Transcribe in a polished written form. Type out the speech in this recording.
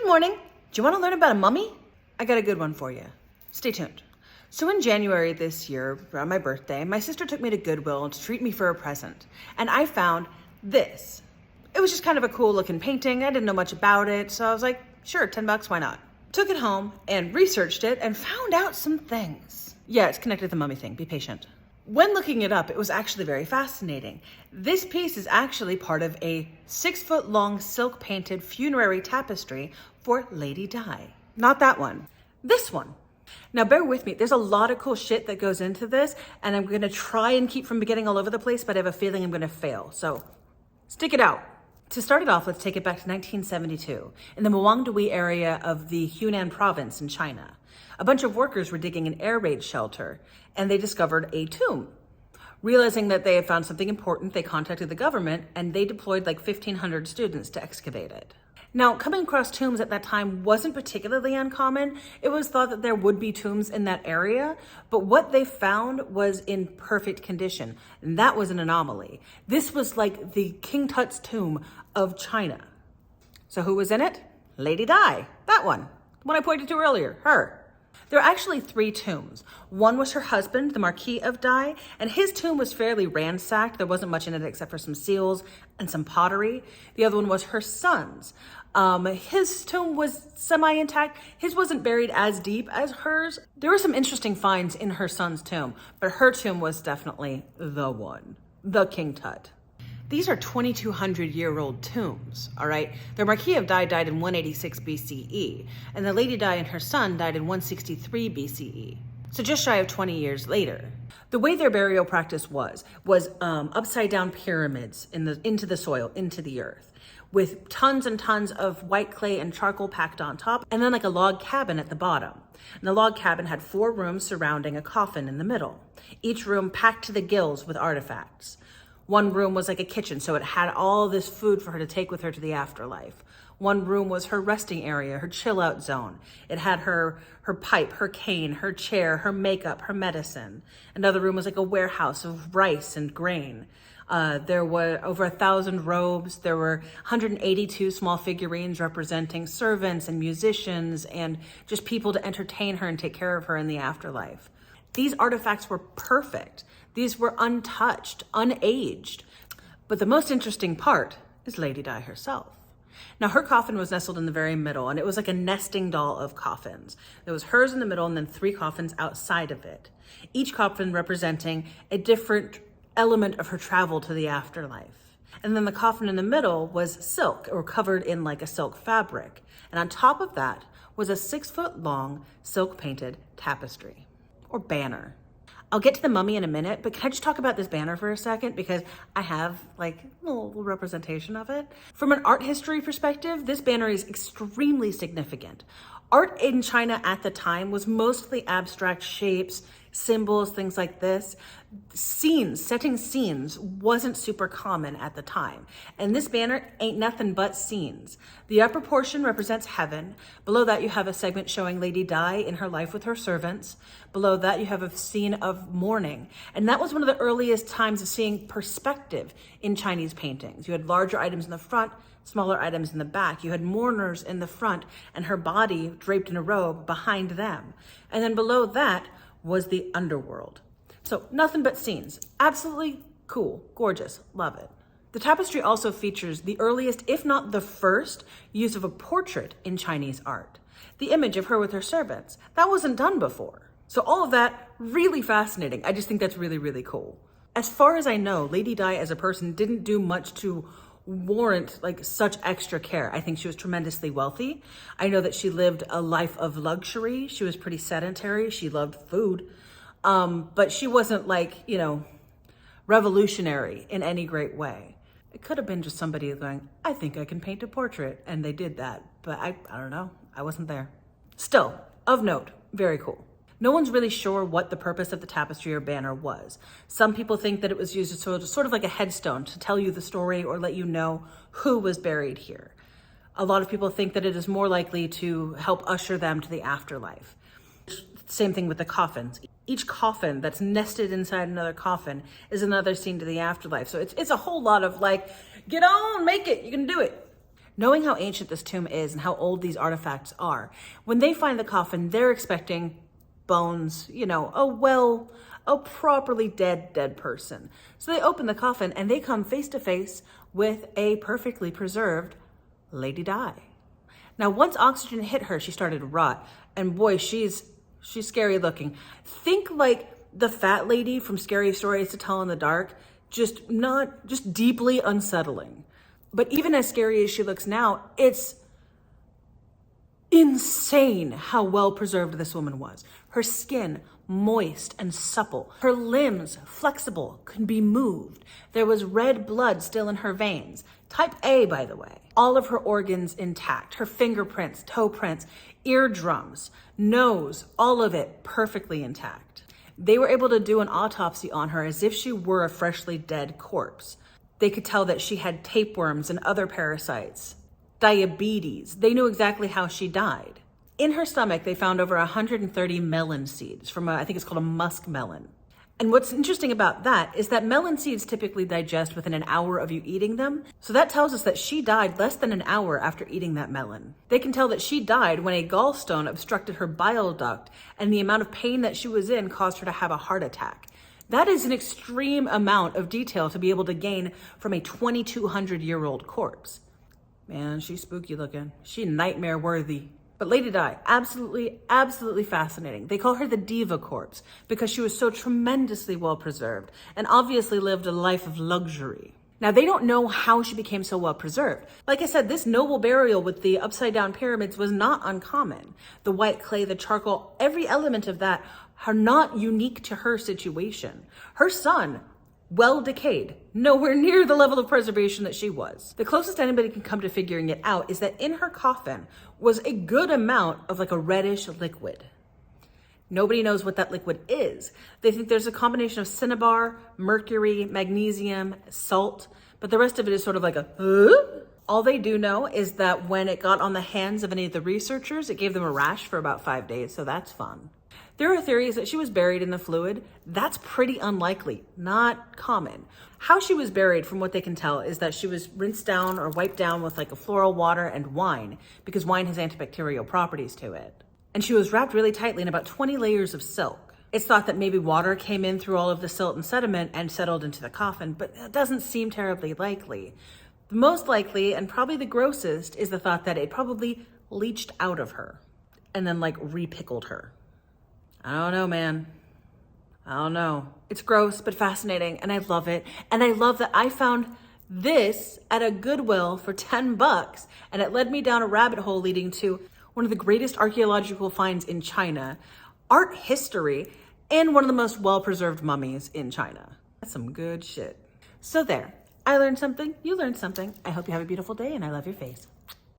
Good morning. Do you want to learn about a mummy? I got a good one for you. Stay tuned. So in January this year, around my birthday, my sister took me to Goodwill to treat me for a present. And I found this. It was just kind of a cool looking painting. I didn't know much about it. So I was like, sure, $10, why not? Took it home and researched it and found out some things. Yeah, it's connected to the mummy thing. Be patient. When looking it up, it was actually very fascinating. This piece is actually part of a 6-foot-long silk-painted funerary tapestry for Lady Di. Not that one, this one. Now bear with me, there's a lot of cool shit that goes into this, and I'm gonna try and keep from getting all over the place, but I have a feeling I'm gonna fail, so stick it out. To start it off, let's take it back to 1972, in the Muangdui area of the Hunan province in China. A bunch of workers were digging an air raid shelter, and they discovered a tomb. Realizing that they had found something important, they contacted the government, and they deployed like 1,500 students to excavate it. Now, coming across tombs at that time wasn't particularly uncommon. It was thought that there would be tombs in that area, but what they found was in perfect condition, and that was an anomaly. This was like the King Tut's tomb of China. So who was in it? Lady Di, that one I pointed to earlier, her. There are actually 3 tombs. One was her husband, the Marquis of Di, and his tomb was fairly ransacked. There wasn't much in it except for some seals and some pottery. The other one was her son's. His tomb was semi-intact. His wasn't buried as deep as hers. There were some interesting finds in her son's tomb, but her tomb was definitely the one, the King Tut. These are 2,200-year-old tombs, all right? The Marquis of Di died in 186 BCE, and the Lady Di and her son died in 163 BCE, so just shy of 20 years later. The way their burial practice was upside-down pyramids into the soil, into the earth, with tons and tons of white clay and charcoal packed on top, and then like a log cabin at the bottom. And the log cabin had 4 rooms surrounding a coffin in the middle, each room packed to the gills with artifacts. One room was like a kitchen, so it had all this food for her to take with her to the afterlife. One room was her resting area, her chill out zone. It had her pipe, her cane, her chair, her makeup, her medicine. Another room was like a warehouse of rice and grain. There were over 1,000 robes. There were 182 small figurines representing servants and musicians and just people to entertain her and take care of her in the afterlife. These artifacts were perfect. These were untouched, unaged. But the most interesting part is Lady Di herself. Now, her coffin was nestled in the very middle, and it was like a nesting doll of coffins. There was hers in the middle and then 3 coffins outside of it, each coffin representing a different element of her travel to the afterlife. And then the coffin in the middle was silk, or covered in like a silk fabric. And on top of that was a 6-foot-long silk-painted tapestry, or banner. I'll get to the mummy in a minute, but can I just talk about this banner for a second? Because I have like a little representation of it. From an art history perspective, this banner is extremely significant. Art in China at the time was mostly abstract shapes, symbols, things like this. Setting scenes wasn't super common at the time. And this banner ain't nothing but scenes. The upper portion represents heaven. Below that, you have a segment showing Lady Di in her life with her servants. Below that, you have a scene of mourning. And that was one of the earliest times of seeing perspective in Chinese paintings. You had larger items in the front, smaller items in the back. You had mourners in the front and her body draped in a robe behind them. And then below that was the underworld. So nothing but scenes. Absolutely cool, gorgeous, love it. The tapestry also features the earliest, if not the first, use of a portrait in Chinese art. The image of her with her servants. That wasn't done before. So all of that, really fascinating. I just think that's really, really cool. As far as I know, Lady Di as a person didn't do much to warrant like such extra care. I think she was tremendously wealthy. I know that she lived a life of luxury. She was pretty sedentary. She loved food. But she wasn't like, revolutionary in any great way. It could have been just somebody going, I think I can paint a portrait. And they did that. But I don't know. I wasn't there. Still, of note, very cool. No one's really sure what the purpose of the tapestry or banner was. Some people think that it was used as sort of like a headstone to tell you the story or let you know who was buried here. A lot of people think that it is more likely to help usher them to the afterlife. Same thing with the coffins. Each coffin that's nested inside another coffin is another scene to the afterlife. So it's a whole lot of like, get on, make it, you can do it. Knowing how ancient this tomb is and how old these artifacts are, when they find the coffin, they're expecting bones, a properly dead person. So they open the coffin and they come face to face with a perfectly preserved Lady Di. Now, once oxygen hit her, she started to rot. And boy, she's scary looking. Think like the fat lady from Scary Stories to Tell in the Dark, just deeply unsettling. But even as scary as she looks now, it's insane how well preserved this woman was. Her skin, moist and supple. Her limbs, flexible, could be moved. There was red blood still in her veins. Type A, by the way. All of her organs intact. Her fingerprints, toe prints, eardrums, nose, all of it perfectly intact. They were able to do an autopsy on her as if she were a freshly dead corpse. They could tell that she had tapeworms and other parasites, diabetes. They knew exactly how she died. In her stomach, they found over 130 melon seeds from I think it's called a musk melon. And what's interesting about that is that melon seeds typically digest within an hour of you eating them. So that tells us that she died less than an hour after eating that melon. They can tell that she died when a gallstone obstructed her bile duct, and the amount of pain that she was in caused her to have a heart attack. That is an extreme amount of detail to be able to gain from a 2,200-year-old corpse. Man, she's spooky looking. She nightmare worthy. But Lady Di, absolutely fascinating. They call her the diva corpse because she was so tremendously well preserved and obviously lived a life of luxury. Now, they don't know how she became so well preserved. Like I said, this noble burial with the upside down pyramids was not uncommon. The white clay, the charcoal, every element of that are not unique to her situation. Her son, well decayed, nowhere near the level of preservation that she was. The closest anybody can come to figuring it out is that in her coffin was a good amount of like a reddish liquid. Nobody knows what that liquid is. They think there's a combination of cinnabar, mercury, magnesium, salt, but the rest of it is sort of like All they do know is that when it got on the hands of any of the researchers, it gave them a rash for about 5 days, so that's fun. There are theories that she was buried in the fluid. That's pretty unlikely, not common. How she was buried, from what they can tell, is that she was rinsed down or wiped down with like a floral water and wine, because wine has antibacterial properties to it. And she was wrapped really tightly in about 20 layers of silk. It's thought that maybe water came in through all of the silt and sediment and settled into the coffin, but that doesn't seem terribly likely. The most likely, and probably the grossest, is the thought that it probably leached out of her and then like repickled her. I don't know, man. I don't know. It's gross, but fascinating, and I love it. And I love that I found this at a Goodwill for $10, and it led me down a rabbit hole leading to one of the greatest archaeological finds in China, art history, and one of the most well-preserved mummies in China. That's some good shit. So there. I learned something. You learned something. I hope you have a beautiful day, and I love your face.